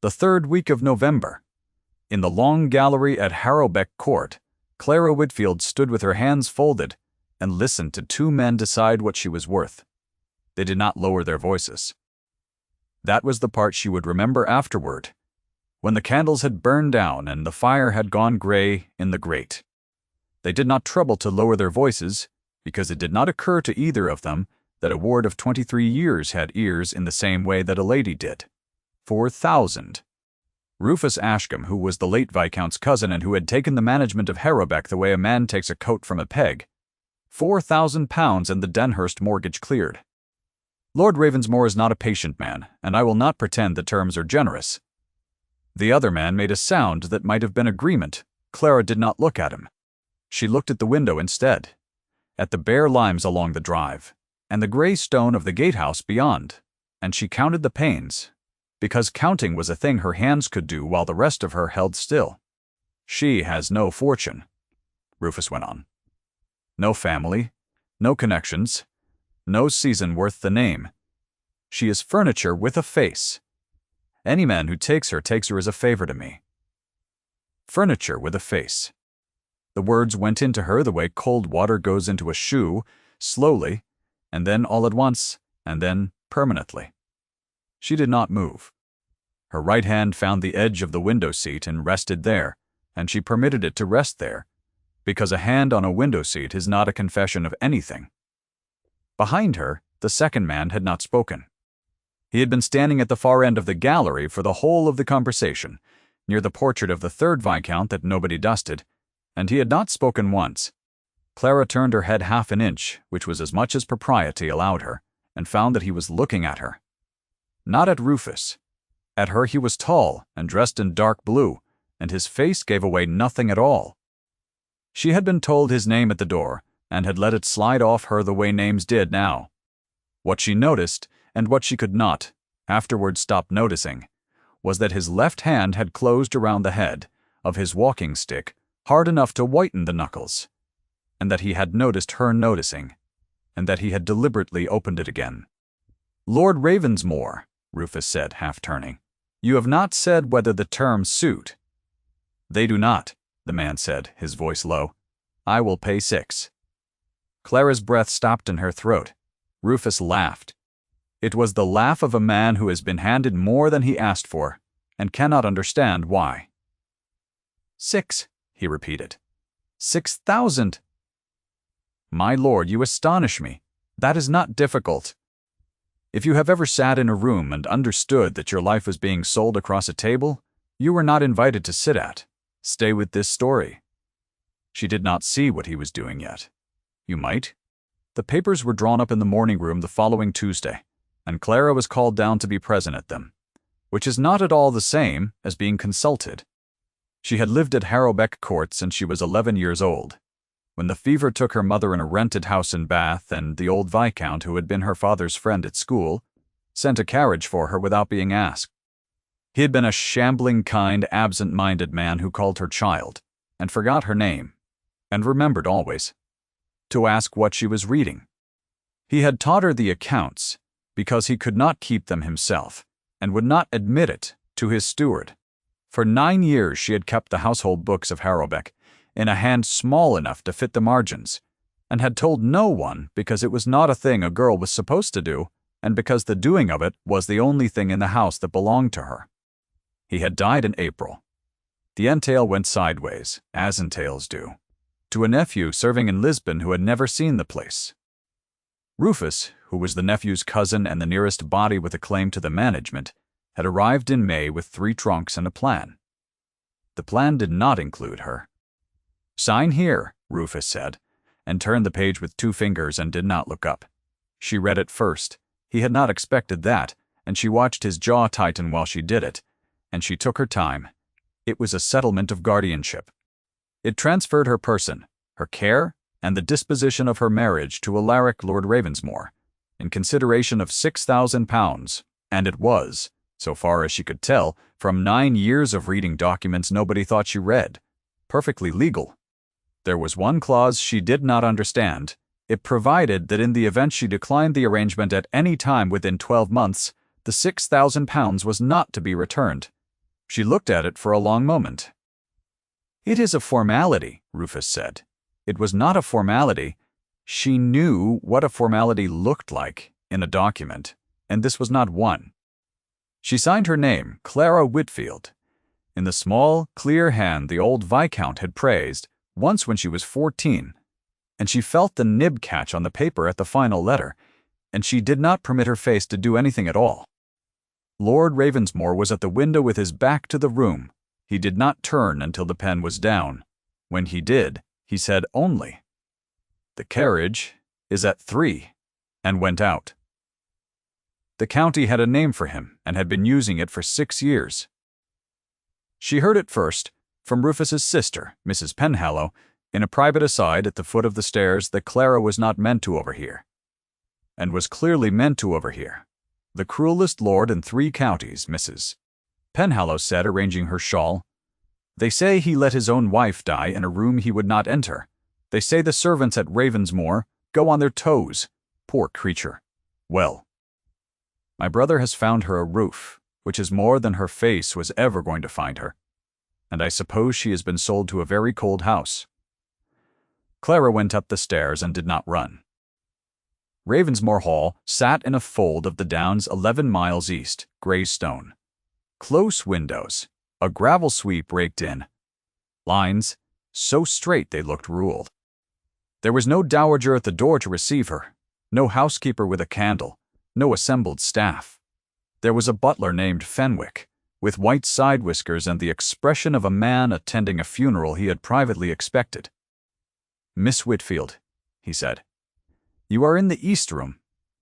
The third week of November. In the long gallery at Harrowbeck Court, Clara Whitfield stood with her hands folded and listened to two men decide what she was worth. They did not lower their voices. That was the part she would remember afterward, when the candles had burned down and the fire had gone gray in the grate. They did not trouble to lower their voices, because it did not occur to either of them that a ward of 23 years had ears in the same way that a lady did. 4,000. Rufus Ashcombe, who was the late Viscount's cousin and who had taken the management of Harrowbeck the way a man takes a coat from a peg. £4,000 and the Denhurst mortgage cleared. Lord Ravensmore is not a patient man, and I will not pretend the terms are generous. The other man made a sound that might have been agreement. Clara did not look at him. She looked at the window instead, at the bare limes along the drive, and the grey stone of the gatehouse beyond, and she counted the panes, because counting was a thing her hands could do while the rest of her held still. She has no fortune, Rufus went on. No family, no connections, no season worth the name. She is furniture with a face. Any man who takes her as a favor to me. Furniture with a face. The words went into her the way cold water goes into a shoe, slowly, and then all at once, and then permanently. She did not move. Her right hand found the edge of the window seat and rested there, and she permitted it to rest there, because a hand on a window seat is not a confession of anything. Behind her, the second man had not spoken. He had been standing at the far end of the gallery for the whole of the conversation, near the portrait of the third Viscount that nobody dusted, and he had not spoken once. Clara turned her head half an inch, which was as much as propriety allowed her, and found that he was looking at her. Not at Rufus. At her he was tall and dressed in dark blue, and his face gave away nothing at all. She had been told his name at the door, and had let it slide off her the way names did now. What she noticed, and what she could not, afterwards stop noticing, was that his left hand had closed around the head of his walking stick hard enough to whiten the knuckles, and that he had noticed her noticing, and that he had deliberately opened it again. "Lord Ravensmore," Rufus said, half turning, "you have not said whether the terms suit." "They do not," the man said, his voice low. "I will pay 6. Clara's breath stopped in her throat. Rufus laughed. It was the laugh of a man who has been handed more than he asked for, and cannot understand why. 6, he repeated. 6,000. My lord, you astonish me. That is not difficult. If you have ever sat in a room and understood that your life was being sold across a table, you were not invited to sit at. Stay with this story. She did not see what he was doing yet. You might. The papers were drawn up in the morning room the following Tuesday, and Clara was called down to be present at them, which is not at all the same as being consulted. She had lived at Harrowbeck Court since she was 11 years old, when the fever took her mother in a rented house in Bath, and the old Viscount, who had been her father's friend at school, sent a carriage for her without being asked. He had been a shambling, kind, absent-minded man who called her child, and forgot her name, and remembered always to ask what she was reading. He had taught her the accounts, because he could not keep them himself, and would not admit it to his steward. For 9 years she had kept the household books of Harrowbeck in a hand small enough to fit the margins, and had told no one because it was not a thing a girl was supposed to do, and because the doing of it was the only thing in the house that belonged to her. He had died in April. The entail went sideways, as entails do, to a nephew serving in Lisbon who had never seen the place. Rufus, who was the nephew's cousin and the nearest body with a claim to the management, had arrived in May with 3 trunks and a plan. The plan did not include her. "Sign here," Rufus said, and turned the page with 2 fingers and did not look up. She read it first. He had not expected that, and she watched his jaw tighten while she did it, and she took her time. It was a settlement of guardianship. It transferred her person, her care, and the disposition of her marriage to Alaric Lord Ravensmore, in consideration of £6,000, and it was, so far as she could tell, from 9 years of reading documents nobody thought she read, perfectly legal. There was one clause she did not understand. It provided that in the event she declined the arrangement at any time within 12 months, the £6,000 was not to be returned, She looked at it for a long moment. "It is a formality," Rufus said. It was not a formality. She knew what a formality looked like in a document, and this was not one. She signed her name, Clara Whitfield, in the small, clear hand the old Viscount had praised once when she was 14, and she felt the nib catch on the paper at the final letter, and she did not permit her face to do anything at all. Lord Ravensmore was at the window with his back to the room. He did not turn until the pen was down. When he did, he said only, "The carriage is at 3, and went out. The county had a name for him and had been using it for 6 years. She heard it first from Rufus's sister, Mrs. Penhallow, in a private aside at the foot of the stairs that Clara was not meant to overhear, and was clearly meant to overhear. The cruelest lord in 3 counties, Mrs. Penhallow said, arranging her shawl. They say he let his own wife die in a room he would not enter. They say the servants at Ravensmore go on their toes. Poor creature. Well, my brother has found her a roof, which is more than her face was ever going to find her, and I suppose she has been sold to a very cold house." Clara went up the stairs and did not run. Ravensmore Hall sat in a fold of the Downs 11 miles east, grey stone. Close windows, a gravel sweep raked in. Lines, so straight they looked ruled. There was no dowager at the door to receive her, no housekeeper with a candle, no assembled staff. There was a butler named Fenwick, with white side whiskers and the expression of a man attending a funeral he had privately expected. "Miss Whitfield," he said, "you are in the East Room.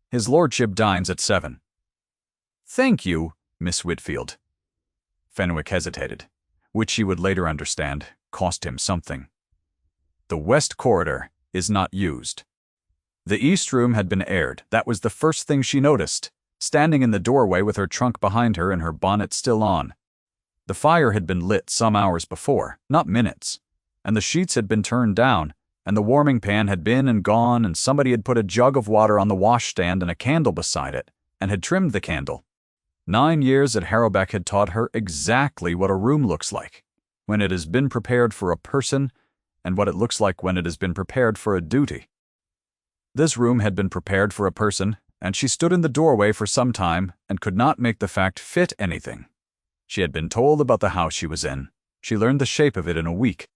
His lordship dines at 7. "Thank you, Miss Whitfield." Fenwick hesitated, which she would later understand cost him something. "The West Corridor is not used." The East Room had been aired. That was the first thing she noticed, standing in the doorway with her trunk behind her and her bonnet still on. The fire had been lit some hours before, not minutes, and the sheets had been turned down, and the warming pan had been and gone, and somebody had put a jug of water on the washstand and a candle beside it, and had trimmed the candle. 9 years at Harrowbeck had taught her exactly what a room looks like when it has been prepared for a person, and what it looks like when it has been prepared for a duty. This room had been prepared for a person, and she stood in the doorway for some time and could not make the fact fit anything. She had been told about the house she was in. She learned the shape of it in a week.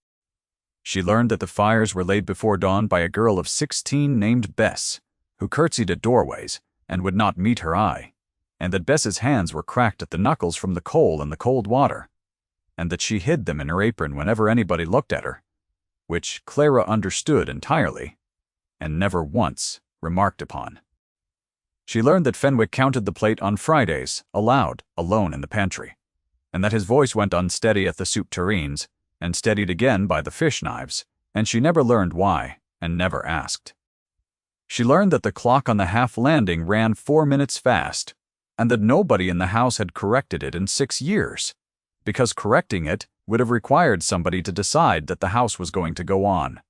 She learned that the fires were laid before dawn by a girl of 16 named Bess, who curtsied at doorways and would not meet her eye, and that Bess's hands were cracked at the knuckles from the coal and the cold water, and that she hid them in her apron whenever anybody looked at her, which Clara understood entirely, and never once remarked upon. She learned that Fenwick counted the plate on Fridays, aloud, alone in the pantry, and that his voice went unsteady at the soup tureens, and steadied again by the fish knives, and she never learned why, and never asked. She learned that the clock on the half landing ran 4 minutes fast, and that nobody in the house had corrected it in 6 years, because correcting it would have required somebody to decide that the house was going to go on.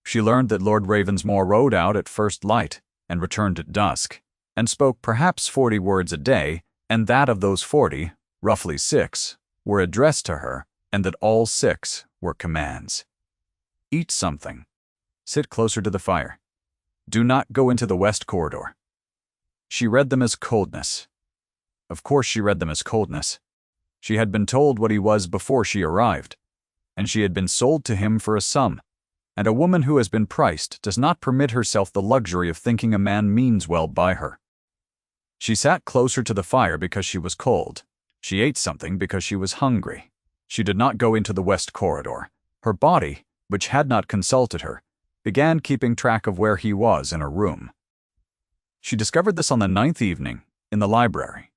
She learned that Lord Ravensmore rode out at first light and returned at dusk, and spoke perhaps 40 words a day, and that of those 40, roughly 6, were addressed to her, and that all 6 were commands. Eat something. Sit closer to the fire. Do not go into the West Corridor. She read them as coldness. Of course she read them as coldness. She had been told what he was before she arrived, and she had been sold to him for a sum, and a woman who has been priced does not permit herself the luxury of thinking a man means well by her. She sat closer to the fire because she was cold. She ate something because she was hungry. She did not go into the West Corridor. Her body, which had not consulted her, began keeping track of where he was in her room. She discovered this on the 9th evening, in the library,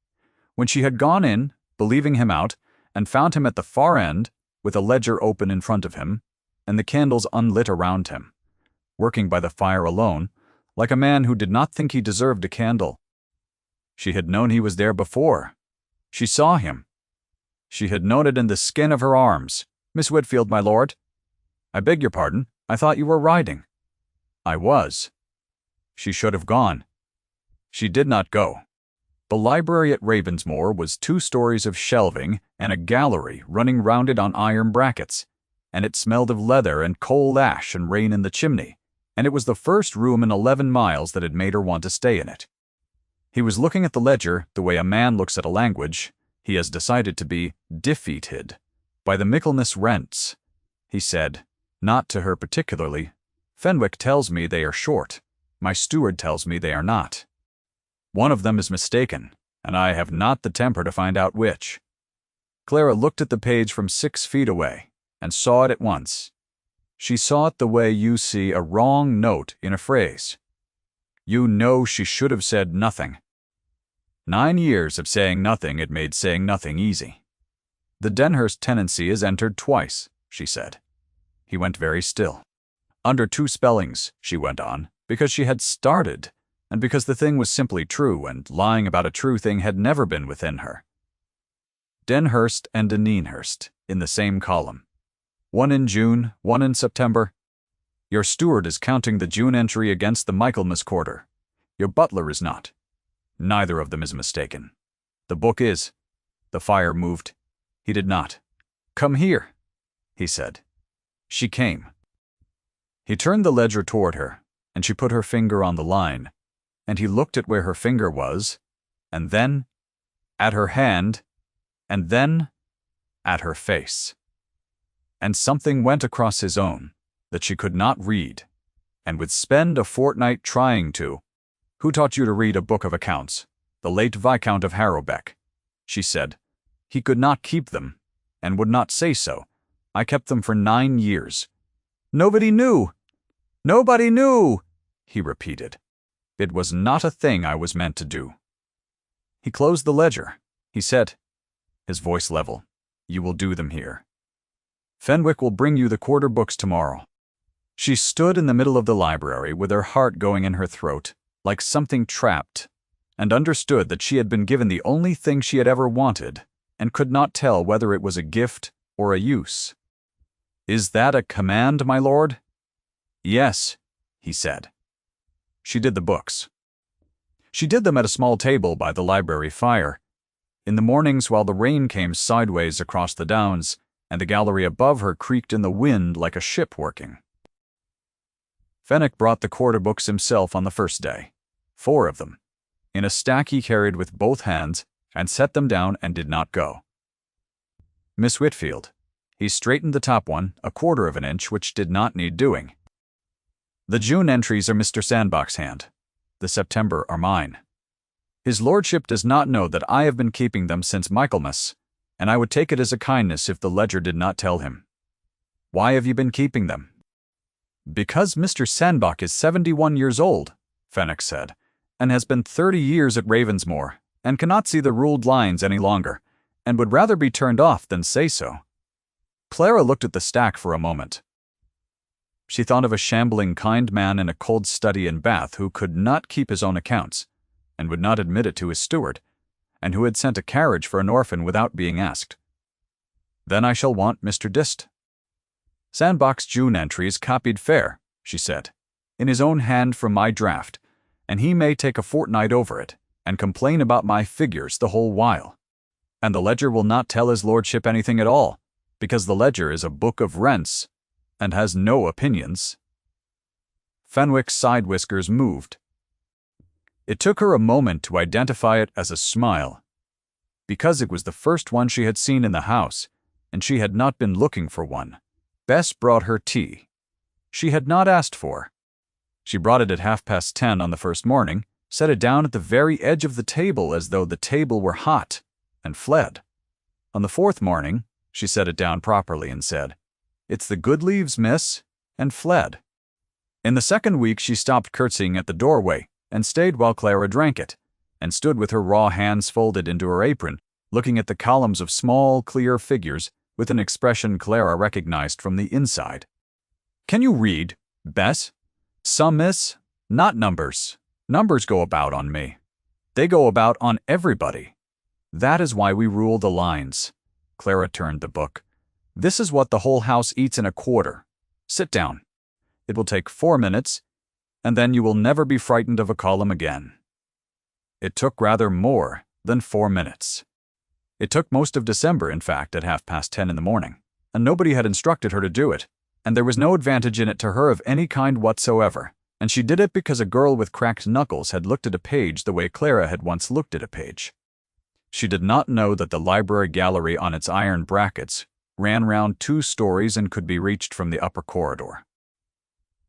when she had gone in, believing him out, and found him at the far end, with a ledger open in front of him, and the candles unlit around him, working by the fire alone, like a man who did not think he deserved a candle. She had known he was there before. She saw him. She had known it in the skin of her arms. "Miss Whitfield, my lord." "I beg your pardon. I thought you were riding." "I was." She should have gone. She did not go. The library at Ravensmore was 2 stories of shelving and a gallery running round it on iron brackets, and it smelled of leather and coal ash and rain in the chimney, and it was the first room in 11 miles that had made her want to stay in it. He was looking at the ledger the way a man looks at a language he has decided to be defeated by the Michaelmas rents. He said, not to her particularly, "Fenwick tells me they are short. My steward tells me they are not. One of them is mistaken, and I have not the temper to find out which." Clara looked at the page from 6 feet away, and saw it at once. She saw it the way you see a wrong note in a phrase. You know she should have said nothing. 9 years of saying nothing had made saying nothing easy. "The Denhurst tenancy is entered twice," she said. He went very still. "Under 2 spellings," she went on, because she had started, and because the thing was simply true, and lying about a true thing had never been within her. Denhurst and Deneenhurst, in the same column. 1 in June, 1 in September. Your steward is counting the June entry against the Michaelmas quarter. Your butler is not. Neither of them is mistaken. The book is. The fire moved. He did not. "Come here," he said. She came. He turned the ledger toward her, and she put her finger on the line, and he looked at where her finger was, and then at her hand, and then at her face. And something went across his own that she could not read, and would spend a fortnight trying to. "Who taught you to read a book of accounts?" "The late Viscount of Harrowbeck," she said. "He could not keep them, and would not say so. I kept them for 9 years. "Nobody knew! Nobody knew!" he repeated. "It was not a thing I was meant to do." He closed the ledger. He said, his voice level, "You will do them here. Fenwick will bring you the quarter books tomorrow." She stood in the middle of the library with her heart going in her throat, like something trapped, and understood that she had been given the only thing she had ever wanted, and could not tell whether it was a gift or a use. "Is that a command, my lord?" "Yes," he said. She did the books. She did them at a small table by the library fire. In the mornings while the rain came sideways across the downs, and the gallery above her creaked in the wind like a ship working. Fenwick brought the quarter books himself on the first day, 4 of them, in a stack he carried with both hands, and set them down and did not go. "Miss Whitfield," he straightened the top one 1/4 of an inch, which did not need doing. "The June entries are Mr. Sandbach's hand. The September are mine. His lordship does not know that I have been keeping them since Michaelmas, and I would take it as a kindness if the ledger did not tell him." "Why have you been keeping them?" "Because Mr. Sandbach is 71 years old," Fenwick said, "and has been 30 years at Ravensmore, and cannot see the ruled lines any longer, and would rather be turned off than say so." Clara looked at the stack for a moment. She thought of a shambling kind man in a cold study in Bath who could not keep his own accounts, and would not admit it to his steward, and who had sent a carriage for an orphan without being asked. "Then I shall want Mr. Dist." "Sandbach's June entry is copied fair," she said, "in his own hand from my draft, and he may take a fortnight over it, and complain about my figures the whole while. And the ledger will not tell his lordship anything at all, because the ledger is a book of rents, and has no opinions." Fenwick's side whiskers moved. It took her a moment to identify it as a smile, because it was the first one she had seen in the house, and she had not been looking for one. Bess brought her tea. She had not asked for. She brought it at 10:30 on the first morning, set it down at the very edge of the table as though the table were hot, and fled. On the 4th morning, she set it down properly and said, "It's the good leaves, miss," and fled. In the 2nd week she stopped curtsying at the doorway, and stayed while Clara drank it, and stood with her raw hands folded into her apron, looking at the columns of small, clear figures with an expression Clara recognized from the inside. "Can you read, Bess?" "Some, miss. Not numbers. Numbers go about on me. They go about on everybody. That is why we rule the lines." Clara turned the book. "This is what the whole house eats in a quarter. Sit down. It will take 4 minutes, and then you will never be frightened of a column again." It took rather more than 4 minutes. It took most of December, in fact, at 10:30 in the morning, and nobody had instructed her to do it, and there was no advantage in it to her of any kind whatsoever, and she did it because a girl with cracked knuckles had looked at a page the way Clara had once looked at a page. She did not know that the library gallery on its iron brackets ran round 2 stories and could be reached from the upper corridor.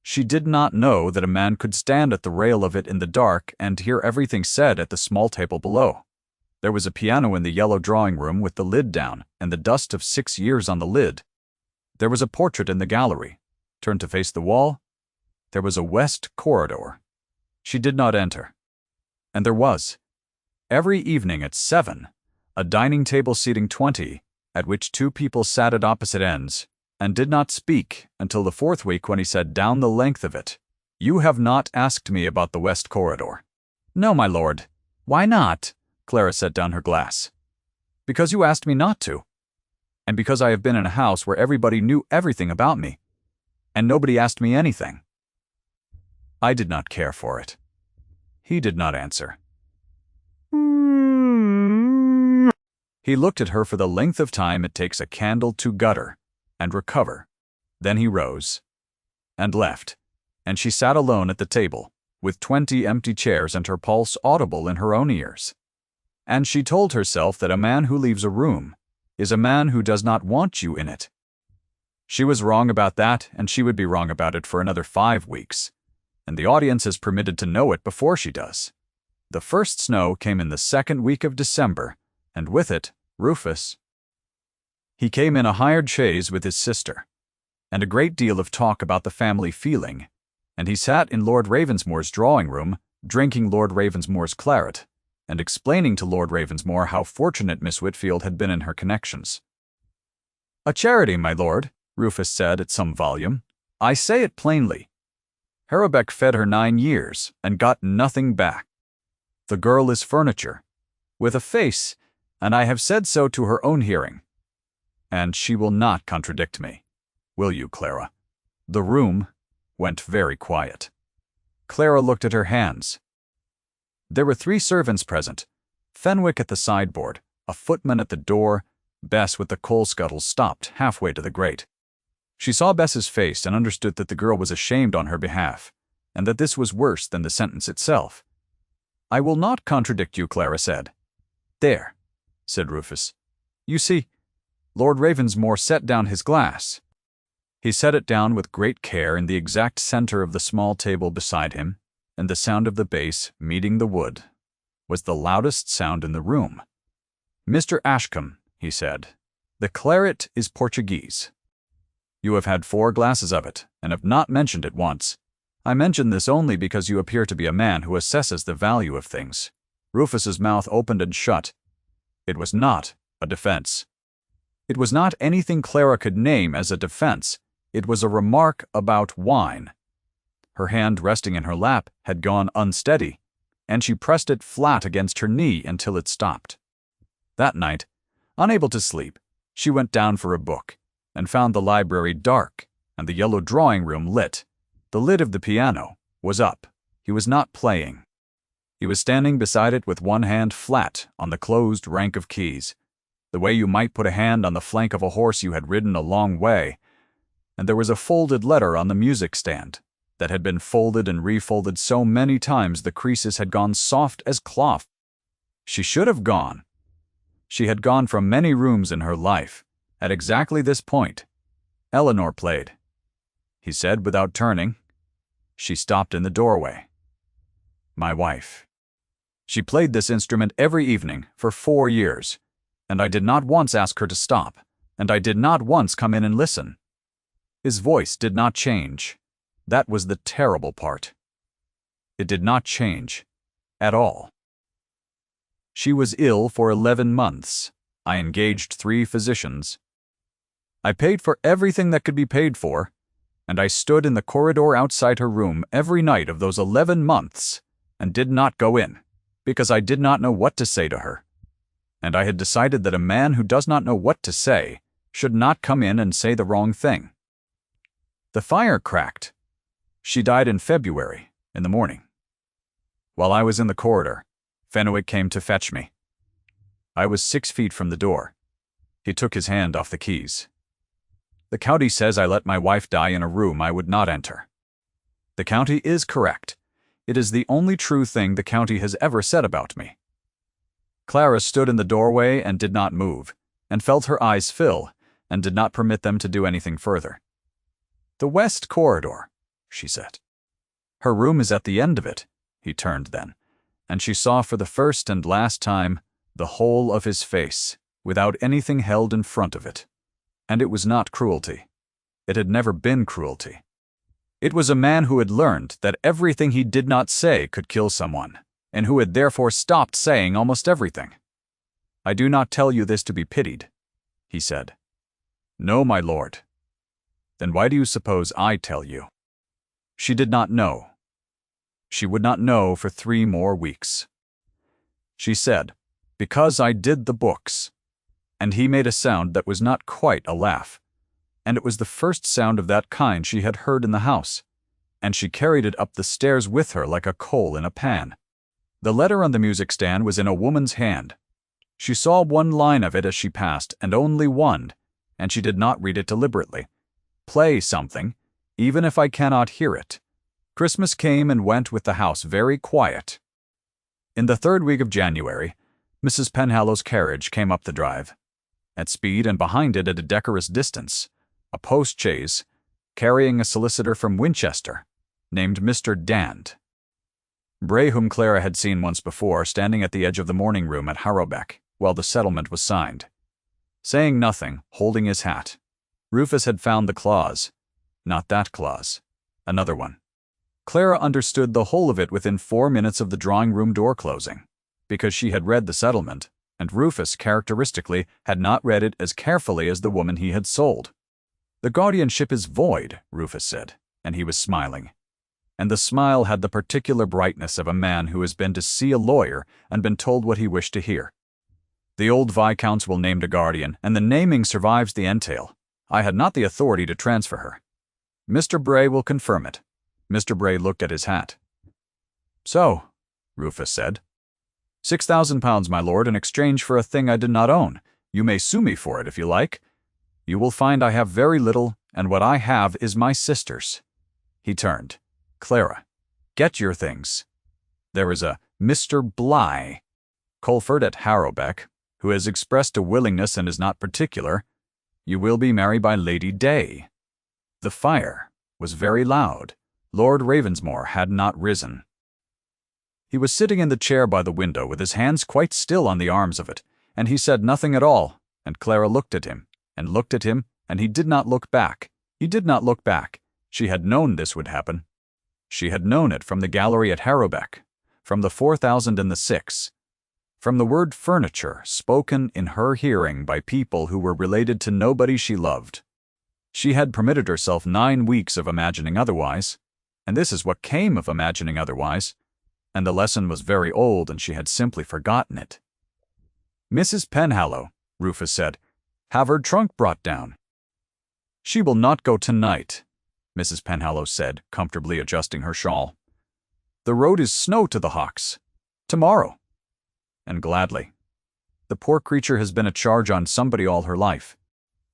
She did not know that a man could stand at the rail of it in the dark and hear everything said at the small table below. There was a piano in the yellow drawing room with the lid down and the dust of 6 years on the lid. There was a portrait in the gallery. Turned to face the wall, there was a west corridor. She did not enter. And there was, every evening at 7, a dining table seating 20, at which 2 people sat at opposite ends, and did not speak until the 4th week when he said down the length of it, "You have not asked me about the west corridor." "No, my lord." "Why not?" Clara set down her glass. "Because you asked me not to. And because I have been in a house where everybody knew everything about me, and nobody asked me anything." I did not care for it. He did not answer. He looked at her for the length of time it takes a candle to gutter and recover. Then he rose and left, and she sat alone at the table, with 20 empty chairs and her pulse audible in her own ears. And she told herself that a man who leaves a room is a man who does not want you in it. She was wrong about that, and she would be wrong about it for another 5 weeks, and the audience is permitted to know it before she does. The first snow came in the 2nd week of December, and with it, Rufus. He came in a hired chaise with his sister, and a great deal of talk about the family feeling, and he sat in Lord Ravensmore's drawing room, drinking Lord Ravensmore's claret, and explaining to Lord Ravensmore how fortunate Miss Whitfield had been in her connections. "A charity, my lord," Rufus said at some volume. "I say it plainly. Harrowbeck fed her 9 years and got nothing back. The girl is furniture, with a face, and I have said so to her own hearing. And she will not contradict me. Will you, Clara?" The room went very quiet. Clara looked at her hands. There were 3 servants present, Fenwick at the sideboard, a footman at the door, Bess with the coal scuttle stopped halfway to the grate. She saw Bess's face and understood that the girl was ashamed on her behalf, and that this was worse than the sentence itself. "I will not contradict you," Clara said. "There," said Rufus. "You see, Lord Ravensmore set down his glass." He set it down with great care in the exact center of the small table beside him, and the sound of the bass meeting the wood was the loudest sound in the room. "Mr. Ashcombe," he said, "the claret is Portuguese. You have had 4 glasses of it, and have not mentioned it once. I mention this only because you appear to be a man who assesses the value of things." Rufus's mouth opened and shut. It was not a defense. It was not anything Clara could name as a defense. It was a remark about wine. Her hand resting in her lap had gone unsteady, and she pressed it flat against her knee until it stopped. That night, unable to sleep, she went down for a book, and found the library dark and the yellow drawing room lit. The lid of the piano was up. He was not playing. He was standing beside it with one hand flat on the closed rank of keys, the way you might put a hand on the flank of a horse you had ridden a long way, and there was a folded letter on the music stand that had been folded and refolded so many times the creases had gone soft as cloth. She should have gone. She had gone from many rooms in her life. At exactly this point, Eleanor played. He said without turning. She stopped in the doorway. "My wife." She played this instrument every evening for 4 years, and I did not once ask her to stop, and I did not once come in and listen. His voice did not change. That was the terrible part. It did not change at all. She was ill for 11 months. I engaged 3 physicians. I paid for everything that could be paid for, and I stood in the corridor outside her room every night of those 11 months and did not go in, because I did not know what to say to her. And I had decided that a man who does not know what to say should not come in and say the wrong thing. The fire cracked. She died in February, in the morning. While I was in the corridor, Fenwick came to fetch me. I was 6 feet from the door. He took his hand off the keys. The county says I let my wife die in a room I would not enter. The county is correct. It is the only true thing the county has ever said about me. Clara stood in the doorway and did not move, and felt her eyes fill, and did not permit them to do anything further. "The west corridor," she said. "Her room is at the end of it." He turned then, and she saw for the first and last time the whole of his face, without anything held in front of it. And it was not cruelty. It had never been cruelty. It was a man who had learned that everything he did not say could kill someone, and who had therefore stopped saying almost everything. "I do not tell you this to be pitied," he said. "No, my lord." "Then why do you suppose I tell you?" She did not know. She would not know for 3 more weeks. She said, "Because I did the books." And he made a sound that was not quite a laugh, and it was the first sound of that kind she had heard in the house, and she carried it up the stairs with her like a coal in a pan. The letter on the music stand was in a woman's hand. She saw one line of it as she passed, and only one, and she did not read it deliberately. "Play something, even if I cannot hear it." Christmas came and went with the house very quiet. In the 3rd week of January, Mrs. Penhallow's carriage came up the drive. At speed, and behind it at a decorous distance, a post-chaise, carrying a solicitor from Winchester, named Mr. Dand. Bray, whom Clara had seen once before, standing at the edge of the morning room at Harrowbeck, while the settlement was signed. Saying nothing, holding his hat. Rufus had found the clause. Not that clause. Another one. Clara understood the whole of it within 4 minutes of the drawing-room door closing, because she had read the settlement, and Rufus, characteristically, had not read it as carefully as the woman he had sold. "The guardianship is void," Rufus said, and he was smiling. And the smile had the particular brightness of a man who has been to see a lawyer and been told what he wished to hear. "The old Viscounts will name a guardian, and the naming survives the entail. I had not the authority to transfer her. Mr. Bray will confirm it." Mr. Bray looked at his hat. "So," Rufus said. £6,000, my lord, in exchange for a thing I did not own. You may sue me for it if you like. You will find I have very little, and what I have is my sister's." He turned. "Clara, get your things. There is a Mr. Bligh, Colford at Harrowbeck, who has expressed a willingness and is not particular. You will be married by Lady Day." The fire was very loud. Lord Ravensmore had not risen. He was sitting in the chair by the window with his hands quite still on the arms of it, and he said nothing at all, and Clara looked at him, and he did not look back. He did not look back. She had known this would happen. She had known it from the gallery at Harrowbeck, from the 4006, from the word furniture spoken in her hearing by people who were related to nobody she loved. She had permitted herself 9 weeks of imagining otherwise, and this is what came of imagining otherwise, and the lesson was very old and she had simply forgotten it. "Mrs. Penhallow," Rufus said, "have her trunk brought down." "She will not go tonight," Mrs. Penhallow said, comfortably adjusting her shawl. "The road is snow to the hocks. Tomorrow." And gladly. The poor creature has been a charge on somebody all her life.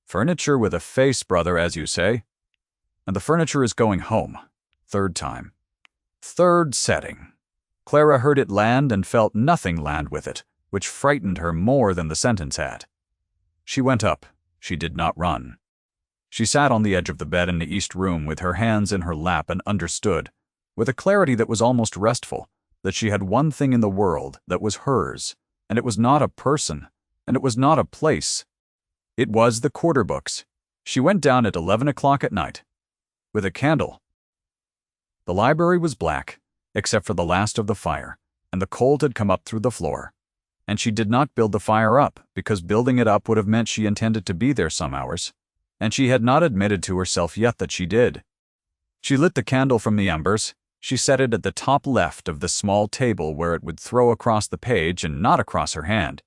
Furniture with a face, brother, as you say. And the furniture is going home. 3rd time. 3rd setting. Clara heard it land and felt nothing land with it, which frightened her more than the sentence had. She went up. She did not run. She sat on the edge of the bed in the east room with her hands in her lap and understood, with a clarity that was almost restful, that she had one thing in the world that was hers, and it was not a person, and it was not a place. It was the quarter books. She went down at 11 o'clock at night, with a candle. The library was black, except for the last of the fire, and the cold had come up through the floor. And she did not build the fire up, because building it up would have meant she intended to be there some hours, and she had not admitted to herself yet that she did. She lit the candle from the embers. She set it at the top left of the small table where it would throw across the page and not across her hand.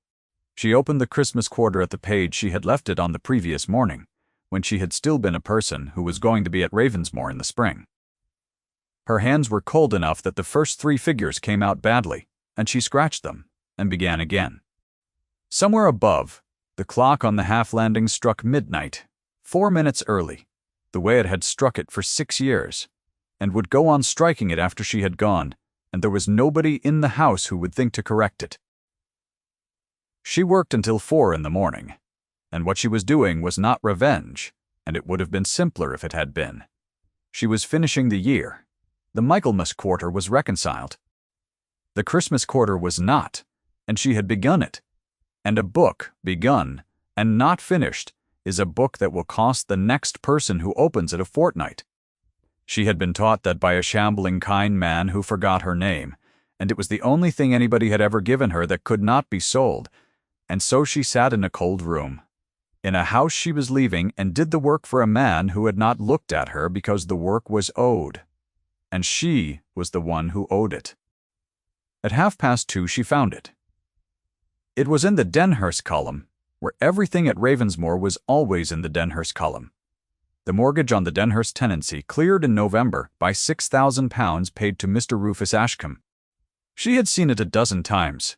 She opened the Christmas quarter at the page she had left it on the previous morning, when she had still been a person who was going to be at Ravensmore in the spring. Her hands were cold enough that the first 3 figures came out badly, and she scratched them and began again. Somewhere above, the clock on the half-landing struck midnight, 4 minutes early, the way it had struck it for 6 years, and would go on striking it after she had gone, and there was nobody in the house who would think to correct it. She worked until 4 in the morning, and what she was doing was not revenge, and it would have been simpler if it had been. She was finishing the year. The Michaelmas quarter was reconciled. The Christmas quarter was not, and she had begun it. And a book begun and not finished is a book that will cost the next person who opens it a fortnight. She had been taught that by a shambling kind man who forgot her name, and it was the only thing anybody had ever given her that could not be sold, and so she sat in a cold room, in a house she was leaving, and did the work for a man who had not looked at her because the work was owed, and she was the one who owed it. At 2:30 she found it. It was in the Denhurst column, where everything at Ravensmore was always in the Denhurst column. The mortgage on the Denhurst tenancy cleared in November by £6,000 paid to Mr. Rufus Ashcombe. She had seen it a dozen times.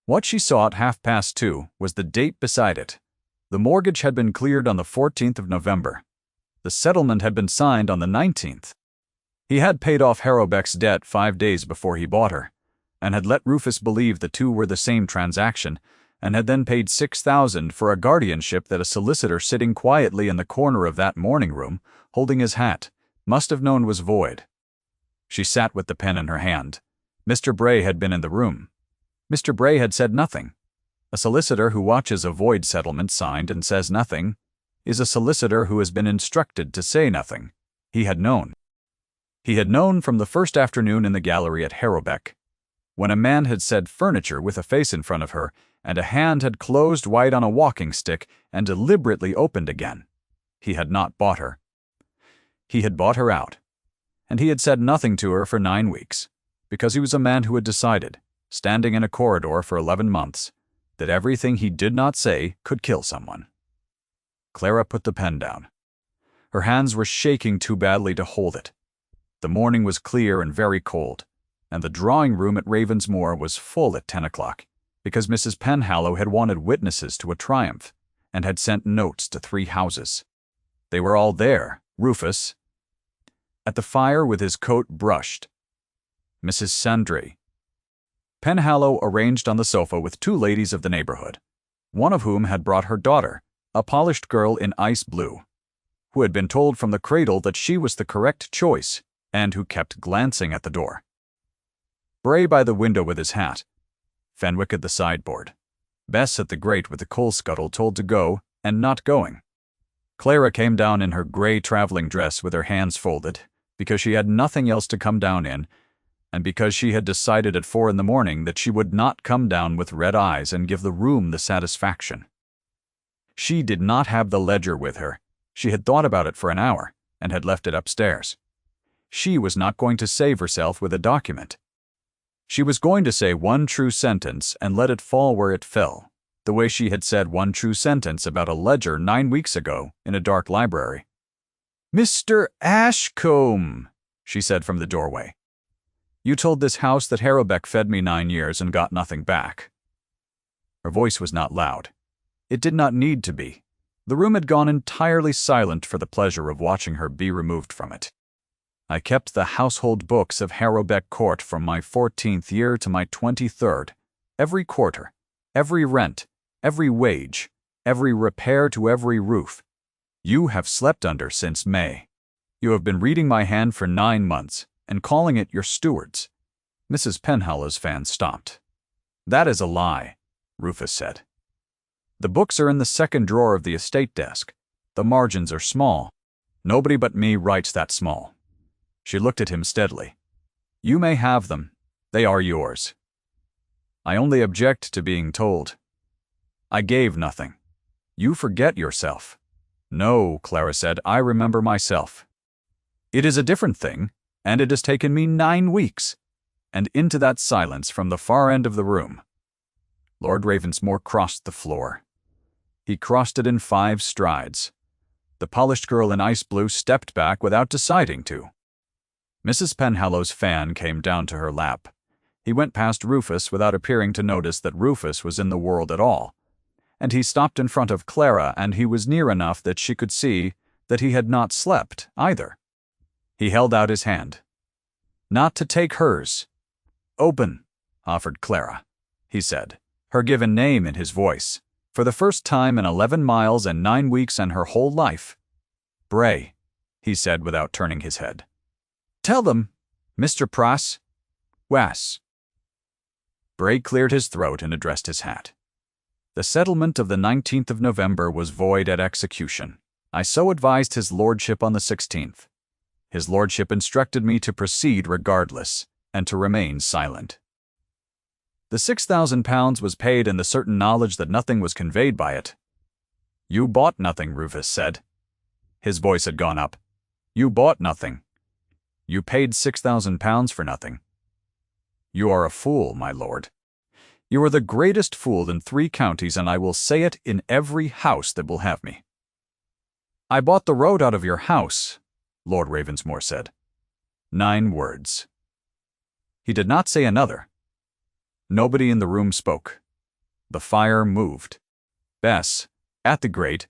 What she saw at 2:30 was the date beside it. The mortgage had been cleared on the 14th of November. The settlement had been signed on the 19th. He had paid off Harrowbeck's debt 5 days before he bought her, and had let Rufus believe the two were the same transaction, and had then paid $6,000 for a guardianship that a solicitor sitting quietly in the corner of that morning room, holding his hat, must have known was void. She sat with the pen in her hand. Mr. Bray had been in the room. Mr. Bray had said nothing. A solicitor who watches a void settlement signed and says nothing is a solicitor who has been instructed to say nothing. He had known. He had known from the first afternoon in the gallery at Harrowbeck, when a man had said furniture with a face in front of her, and a hand had closed wide on a walking stick and deliberately opened again. He had not bought her. He had bought her out, and he had said nothing to her for 9 weeks, because he was a man who had decided, standing in a corridor for 11 months, that everything he did not say could kill someone. Clara put the pen down. Her hands were shaking too badly to hold it. The morning was clear and very cold, and the drawing-room at Ravensmore was full at 10 o'clock, because Mrs. Penhallow had wanted witnesses to a triumph, and had sent notes to 3 houses. They were all there, Rufus, at the fire with his coat brushed, Mrs. Sandry, Penhallow arranged on the sofa with 2 ladies of the neighborhood, one of whom had brought her daughter, a polished girl in ice blue, who had been told from the cradle that she was the correct choice, and who kept glancing at the door. Bray by the window with his hat, Fenwick at the sideboard, Bess at the grate with the coal scuttle told to go and not going. Clara came down in her gray traveling dress with her hands folded, because she had nothing else to come down in, and because she had decided at 4 in the morning that she would not come down with red eyes and give the room the satisfaction. She did not have the ledger with her. She had thought about it for an hour, and had left it upstairs. She was not going to save herself with a document. She was going to say one true sentence and let it fall where it fell, the way she had said one true sentence about a ledger 9 weeks ago in a dark library. "Mr. Ashcombe," she said from the doorway, "you told this house that Harrowbeck fed me 9 years and got nothing back." Her voice was not loud. It did not need to be. The room had gone entirely silent for the pleasure of watching her be removed from it. "I kept the household books of Harrowbeck Court from my 14th year to my 23rd, every quarter, every rent, every wage, every repair to every roof. You have slept under since May. You have been reading my hand for 9 months, and calling it your steward's." Mrs. Penhallow's fan stopped. "That is a lie," Rufus said. "The books are in the second drawer of the estate desk. The margins are small. Nobody but me writes that small." She looked at him steadily. "You may have them. They are yours." "I only object to being told." "I gave nothing." "You forget yourself." "No," Clara said, "I remember myself." "It is a different thing, and it has taken me 9 weeks." And into that silence from the far end of the room, Lord Ravensmore crossed the floor. He crossed it in 5 strides. The polished girl in ice blue stepped back without deciding to. Mrs. Penhallow's fan came down to her lap. He went past Rufus without appearing to notice that Rufus was in the world at all, and he stopped in front of Clara, and he was near enough that she could see that he had not slept either. He held out his hand. "Not to take hers." "Open," offered Clara, he said, her given name in his voice, for the first time in 11 miles and 9 weeks and her whole life. "Bray," he said without turning his head. "Tell them, Mr. Price." "Wes." Bray cleared his throat and addressed his hat. "The settlement of the 19th of November was void at execution. I so advised his lordship on the 16th. His lordship instructed me to proceed regardless, and to remain silent. The £6,000 was paid in the certain knowledge that nothing was conveyed by it." "You bought nothing," Rufus said. His voice had gone up. "You bought nothing. You paid £6,000 for nothing. You are a fool, my lord. You are the greatest fool in 3 counties, and I will say it in every house that will have me." "I bought the road out of your house," Lord Ravensmore said. 9 words. He did not say another. Nobody in the room spoke. The fire moved. Bess, at the grate,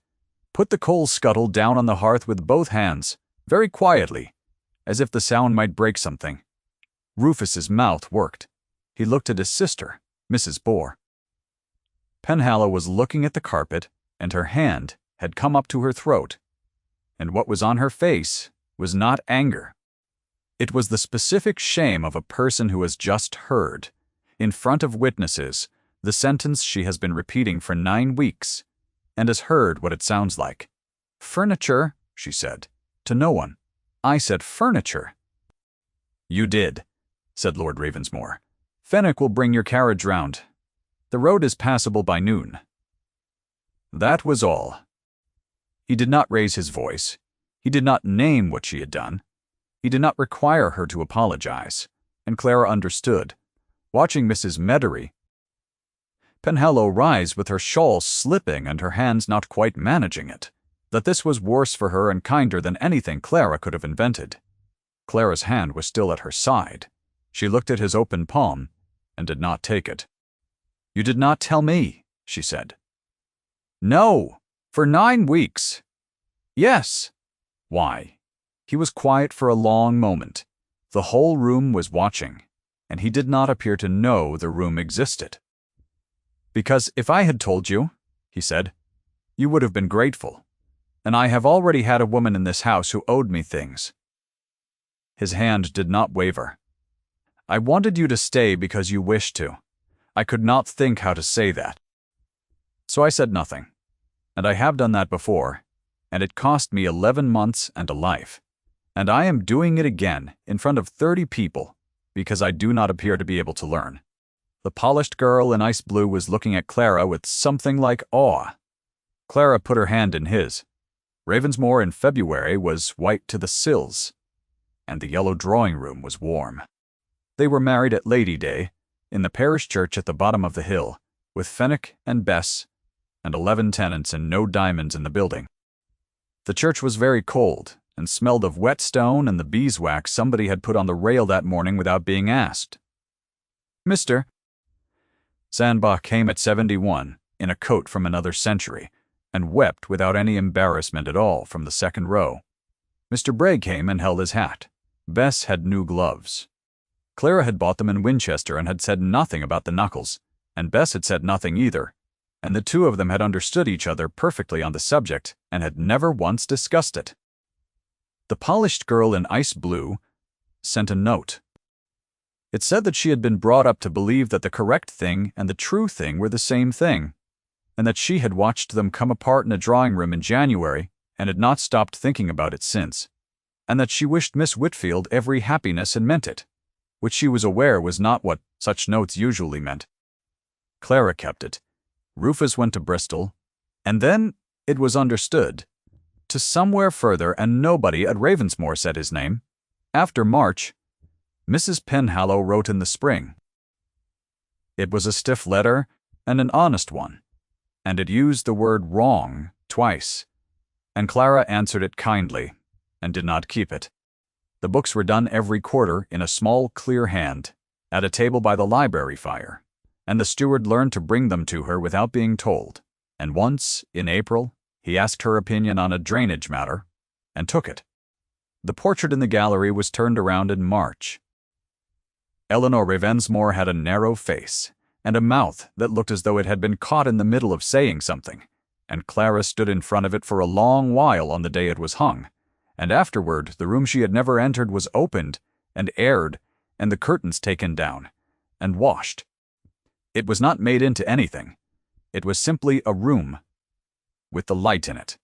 put the coal scuttle down on the hearth with both hands, very quietly, as if the sound might break something. Rufus's mouth worked. He looked at his sister, Mrs. Bohr. Penhallow was looking at the carpet, and her hand had come up to her throat, and what was on her face was not anger. It was the specific shame of a person who has just heard, in front of witnesses, the sentence she has been repeating for 9 weeks, and has heard what it sounds like. "Furniture," she said, to no one. "I said furniture." "You did," said Lord Ravensmore. "Fenwick will bring your carriage round. The road is passable by noon." That was all. He did not raise his voice. He did not name what she had done. He did not require her to apologize, and Clara understood, watching Mrs. Meddery Penhallow rise with her shawl slipping and her hands not quite managing it, that this was worse for her and kinder than anything Clara could have invented. Clara's hand was still at her side. She looked at his open palm and did not take it. "You did not tell me," she said. "No, for 9 weeks. Yes." "Why?" He was quiet for a long moment. The whole room was watching, and he did not appear to know the room existed. "Because if I had told you," he said, "you would have been grateful, and I have already had a woman in this house who owed me things." His hand did not waver. "I wanted you to stay because you wished to. I could not think how to say that. So I said nothing, and I have done that before, and it cost me 11 months and a life, and I am doing it again in front of 30 people, because I do not appear to be able to learn." The polished girl in ice blue was looking at Clara with something like awe. Clara put her hand in his. Ravensmore in February was white to the sills, and the yellow drawing-room was warm. They were married at Lady Day, in the parish church at the bottom of the hill, with Fenwick and Bess, and 11 tenants and no diamonds in the building. The church was very cold, and smelled of wet stone and the beeswax somebody had put on the rail that morning without being asked. Mr. Sandbach came at 71, in a coat from another century, and wept without any embarrassment at all from the second row. Mr. Bray came and held his hat. Bess had new gloves. Clara had bought them in Winchester and had said nothing about the knuckles, and Bess had said nothing either, and the two of them had understood each other perfectly on the subject and had never once discussed it. The polished girl in ice blue sent a note. It said that she had been brought up to believe that the correct thing and the true thing were the same thing, and that she had watched them come apart in a drawing-room in January and had not stopped thinking about it since, and that she wished Miss Whitfield every happiness and meant it, which she was aware was not what such notes usually meant. Clara kept it. Rufus went to Bristol, and then, it was understood, to somewhere further, and nobody at Ravensmore said his name. After March, Mrs. Penhallow wrote in the spring. It was a stiff letter and an honest one, and it used the word wrong twice, and Clara answered it kindly, and did not keep it. The books were done every quarter in a small, clear hand, at a table by the library fire, and the steward learned to bring them to her without being told. And once, in April, he asked her opinion on a drainage matter, and took it. The portrait in the gallery was turned around in March. Eleanor Ravensmore had a narrow face, and a mouth that looked as though it had been caught in the middle of saying something, and Clara stood in front of it for a long while on the day it was hung, and afterward the room she had never entered was opened and aired, and the curtains taken down, and washed. It was not made into anything. It was simply a room, with the light in it.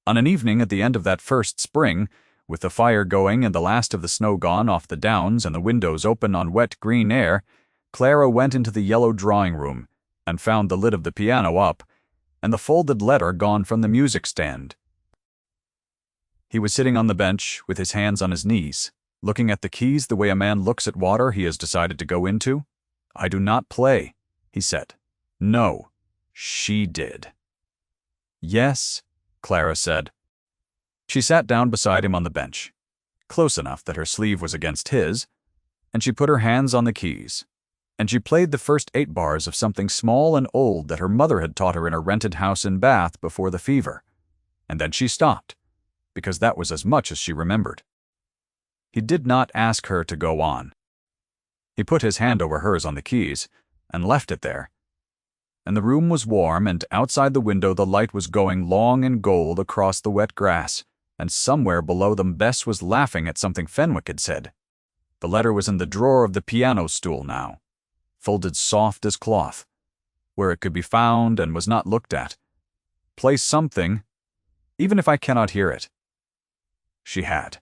On an evening at the end of that first spring, with the fire going and the last of the snow gone off the downs and the windows open on wet green air, Clara went into the yellow drawing-room and found the lid of the piano up and the folded letter gone from the music stand. He was sitting on the bench with his hands on his knees, looking at the keys the way a man looks at water he has decided to go into. "I do not play," he said. "No, she did." "Yes," Clara said. She sat down beside him on the bench, close enough that her sleeve was against his, and she put her hands on the keys, and she played the first 8 bars of something small and old that her mother had taught her in a rented house in Bath before the fever, and then she stopped, because that was as much as she remembered. He did not ask her to go on. He put his hand over hers on the keys, and left it there. And the room was warm, and outside the window the light was going long and gold across the wet grass, and somewhere below them Bess was laughing at something Fenwick had said. The letter was in the drawer of the piano stool now, folded soft as cloth, where it could be found and was not looked at. "Play something, even if I cannot hear it." She had.